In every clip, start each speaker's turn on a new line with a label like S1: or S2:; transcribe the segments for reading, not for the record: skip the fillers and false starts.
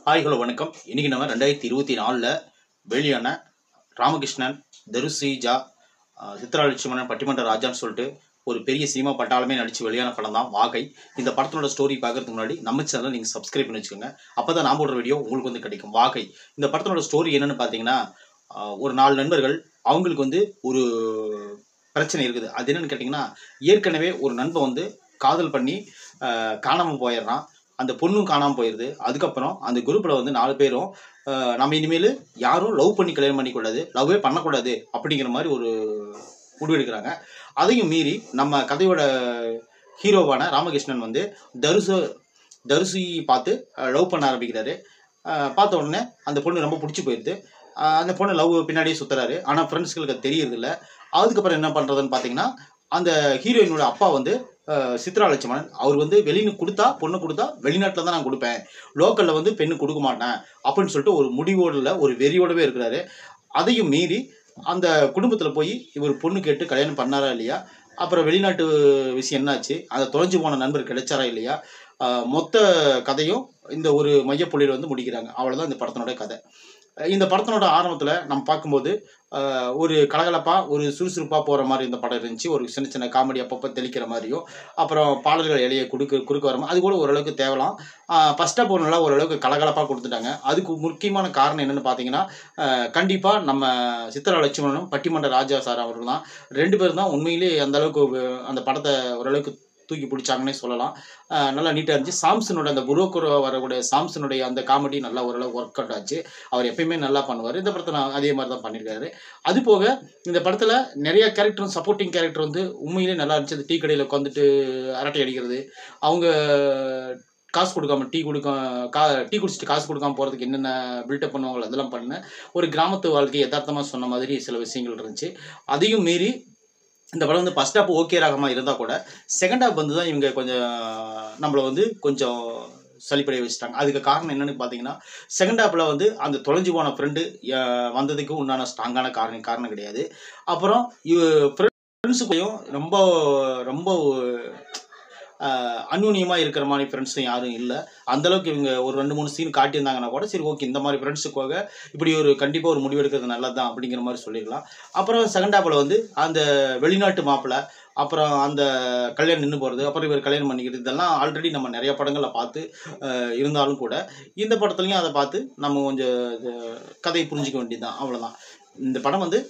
S1: Hi hello வணக்கம். இன்றைக்கி நம்ம 2024 வெளியான ராமகிருஷ்ணன், தருசிஜா, சித்ராலட்சுமணன், பட்டிமன்ற ராஜான்னு சொல்லிட்டு ஒரு பெரிய சினிமா பட்டாளமே நடித்து வெளியான படம் தான் வாகை. இந்த படத்தோட ஸ்டோரி பார்க்கறதுக்கு முன்னாடி நம்ம சேனலை நீங்கள் சப்ஸ்கிரைப் பண்ணி வச்சுக்கோங்க. அப்போ தான் நான் போடுற வீடியோ உங்களுக்கு வந்து கிடைக்கும். வாகை இந்த படத்தோட ஸ்டோரி என்னென்னு பார்த்தீங்கன்னா, ஒரு 4 நண்பர்கள் அவங்களுக்கு வந்து ஒரு பிரச்சனை இருக்குது. அது என்னென்னு கேட்டிங்கன்னா, ஏற்கனவே ஒரு நண்பன் வந்து காதல் பண்ணி காணாமல் போயிடுறான். அந்த பொண்ணும் காணாமல் போயிடுது. அதுக்கப்புறம் அந்த குரூப்பில் வந்து 4 பேரும் நம்ம இனிமேல் யாரும் லவ் பண்ணி கல்யாணம் பண்ணிக்கூடாது, லவ்வே பண்ணக்கூடாது அப்படிங்கிற மாதிரி ஒரு முடிவெடுக்கிறாங்க. அதையும் மீறி நம்ம கதையோட ஹீரோவான ராமகிருஷ்ணன் வந்து தருசி பார்த்து லவ் பண்ண ஆரம்பிக்கிறாரு. பார்த்த உடனே அந்த பொண்ணு ரொம்ப பிடிச்சி போயிடுது. அந்த பொண்ணு லவ் பின்னாடியே சுற்றுறாரு. ஆனால் ஃப்ரெண்ட்ஸ்களுக்கு அது தெரியறதில்ல. அதுக்கப்புறம் என்ன பண்ணுறதுன்னு பார்த்தீங்கன்னா, அந்த ஹீரோயினோட அப்பா வந்து சித்ராலட்சுமணன், அவர் வந்து பொண்ணு கொடுத்தா வெளிநாட்டில் தான் நான் கொடுப்பேன், லோக்கலில் வந்து பெண்ணு கொடுக்க மாட்டேன் அப்படின்னு சொல்லிட்டு ஒரு முடிவோடு ஒரு வெறியோடவே இருக்கிறாரு. அதையும் மீறி அந்த குடும்பத்தில் போய் இவர் பொண்ணு கேட்டு கல்யாணம் பண்ணாரா இல்லையா, அப்புறம் வெளிநாட்டு விஷயம் என்னாச்சு, அந்த தொலைஞ்சு போன நண்பர் கிடைச்சாரா இல்லையா, மொத்த கதையும் இந்த ஒரு மையப்புள்ளியில் வந்து முடிக்கிறாங்க. அவ்வளோதான் இந்த படத்தினோட கதை. இந்த படத்தினோட ஆரம்பத்தில் நம்ம பார்க்கும்போது ஒரு கலகலப்பாக ஒரு சுறுசுறுப்பாக போகிற மாதிரி இந்த படம் இருந்துச்சு. ஒரு சின்ன சின்ன காமெடி அப்பப்போ தெளிக்கிற மாதிரியும், அப்புறம் பாடல்கள் இடையே குறுக்க வர மாதிரி அது கூட ஓரளவுக்கு தேவலாம். ஃபர்ஸ்ட் ஆஃப் நல்லா ஓரளவுக்கு கலகலப்பாக கொடுத்துட்டாங்க. அதுக்கு முக்கியமான காரணம் என்னென்னு பார்த்தீங்கன்னா, கண்டிப்பாக நம்ம சித்ராலட்சுமணனும் பட்டிமன்ற ராஜா சார் அவர்கள் தான். 2 பேரும் தான் உண்மையிலேயே அந்த அளவுக்கு அந்த படத்தை ஓரளவுக்கு தூக்கி பிடிச்சாங்கன்னே சொல்லலாம். நல்லா நீட்டாக இருந்துச்சு. சாம்சனோட அந்த புரோக்கர் வரக்கூடிய சாம்சனுடைய அந்த காமெடி நல்லா ஓரளவு ஒர்க் அவுட் ஆச்சு. அவர் எப்பயுமே நல்லா பண்ணுவார். இந்த படத்தை அதே மாதிரி தான் பண்ணியிருக்காரு. அது போக இந்த படத்தில் நிறைய கேரக்டரும் சப்போர்ட்டிங் கேரக்டர் வந்து உண்மையிலே நல்லா இருந்துச்சு. அந்த டீ கடையில் உட்காந்துட்டு அரட்டை அடிக்கிறது, அவங்க காசு கொடுக்காம டீ குடிச்சிட்டு காசு கொடுக்காம போகிறதுக்கு என்னென்ன பில்டப் பண்ணுவாங்களோ அதெல்லாம் பண்ண ஒரு கிராமத்து வாழ்க்கை யதார்த்தமாக சொன்ன மாதிரி சில விஷயங்கள் இருந்துச்சு. அதையும் மீறி இந்த படம் வந்து ஃபர்ஸ்ட் ஹாப் ஓகே ரகமாக இருந்தால் கூட செகண்ட் ஹாப் வந்து தான் இவங்க கொஞ்சம் நம்மளை வந்து கொஞ்சம் சலிப்படைய வச்சுட்டாங்க. அதுக்கு காரணம் என்னென்னு பார்த்தீங்கன்னா, செகண்ட் ஹாப்பில் வந்து அந்த தொலைஞ்சு போன ஃப்ரெண்டு வந்ததுக்கு உண்டான ஸ்ட்ராங்கான காரணம் கிடையாது. அப்புறம் ஃப்ரெண்ட்ஸுக்குள்ளேயும் ரொம்ப ரொம்ப அந்யூன்யமாக இருக்கிற மாதிரி ஃப்ரெண்ட்ஸும் யாரும் இல்லை. அந்தளவுக்கு இவங்க ஒரு 2-3 சீன் காட்டியிருந்தாங்கன்னா கூட சரி ஓகே, இந்த மாதிரி ஃப்ரெண்ட்ஸுக்காக இப்படி ஒரு கண்டிப்பாக ஒரு முடிவெடுக்கிறது நல்லது தான் அப்படிங்கிற மாதிரி சொல்லிடலாம். அப்புறம் செகண்ட் ஹாப்பில் வந்து அந்த வெளிநாட்டு மாப்பிள்ளை, அப்புறம் அந்த கல்யாணம் நின்று போகிறது, அப்புறம் இவர் கல்யாணம் பண்ணிக்கிறது, இதெல்லாம் ஆல்ரெடி நம்ம நிறைய படங்களில் பார்த்து இருந்தாலும் கூட இந்த படத்துலையும் அதை பார்த்து நம்ம கொஞ்சம் கதையை புரிஞ்சிக்க வேண்டியது தான். அவ்வளோதான். இந்த படம் வந்து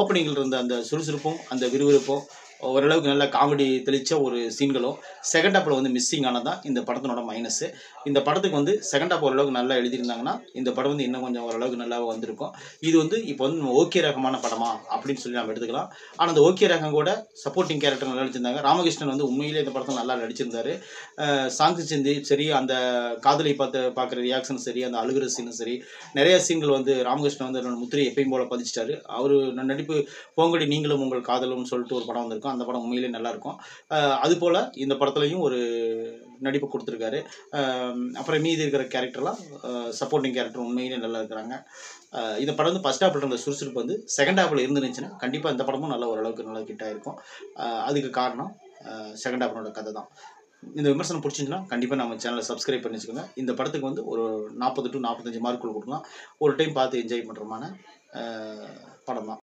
S1: ஓப்பனிங்கில் இருந்த அந்த சுறுசுறுப்பும் அந்த விறுவிறுப்பும் ஓரளவுக்கு நல்ல காமெடி தெளித்த ஒரு சீன்களும் செகண்ட் ஹாப்பில் வந்து மிஸ்ஸிங் ஆனதான் இந்த படத்தினோட மைனஸு. இந்த படத்துக்கு வந்து செகண்ட் ஹாப் ஓரளவுக்கு நல்லா எழுதியிருந்தாங்கன்னா இந்த படம் வந்து இன்னும் கொஞ்சம் ஓரளவுக்கு நல்லா வந்திருக்கும். இது வந்து இப்போ வந்து ஓகே ரகமான படமா அப்படின்னு சொல்லி நம்ம எடுத்துக்கலாம். ஆனால் அந்த ஓகே ரகம் கூட சப்போர்ட்டிங் கேரக்டர் நல்லா நடிச்சிருந்தாங்க. ராமகிருஷ்ணன் வந்து உண்மையிலே இந்த படத்தில் நல்லா நடிச்சிருந்தார். சாங்ஸ் சரி, அந்த காதலை பார்க்குற ரியாக்ஷன் சரி, அந்த அழுகிற சீனும் சரி, நிறைய சீன்கள் வந்து ராமகிருஷ்ணன் வந்து என்னோட முத்திரை எப்பயும் போல பதிச்சிட்டாரு. அவர் நடிப்பு போங்கடி நீங்களும் உங்கள் காதலும் சொல்லிட்டு ஒரு படம் வந்திருக்கும். அந்த படம் உண்மையிலே நல்லாயிருக்கும். அதுபோல் இந்த படத்துலையும் ஒரு நடிப்பு கொடுத்துருக்காரு. அப்புறம் மீதி இருக்கிற கேரக்டர்லாம் சப்போர்ட்டிங் கேரக்டர் உண்மையிலே நல்லா இருக்கிறாங்க. இந்த படம் வந்து ஃபர்ஸ்ட் ஹாப்பில் இருந்த சுறுசுறுப்பு வந்து செகண்ட் ஹாப்பில் இருந்துருந்துச்சுன்னா கண்டிப்பாக இந்த படமும் நல்ல ஓரளவுக்கு நல்லா ஹிட் ஆகிருக்கும். அதுக்கு காரணம் செகண்ட் ஹாப்பினோட கதை தான். இந்த விமர்சனம் பிடிச்சிருந்துச்சுன்னா கண்டிப்பாக நம்ம சேனலை சப்ஸ்கிரைப் பண்ணி வச்சுக்கோங்க. இந்த படத்துக்கு வந்து ஒரு 40 to 45 மார்க்குள் கொடுக்கலாம். ஒரு டைம் பார்த்து என்ஜாய் பண்ணுறமான படம் தான்.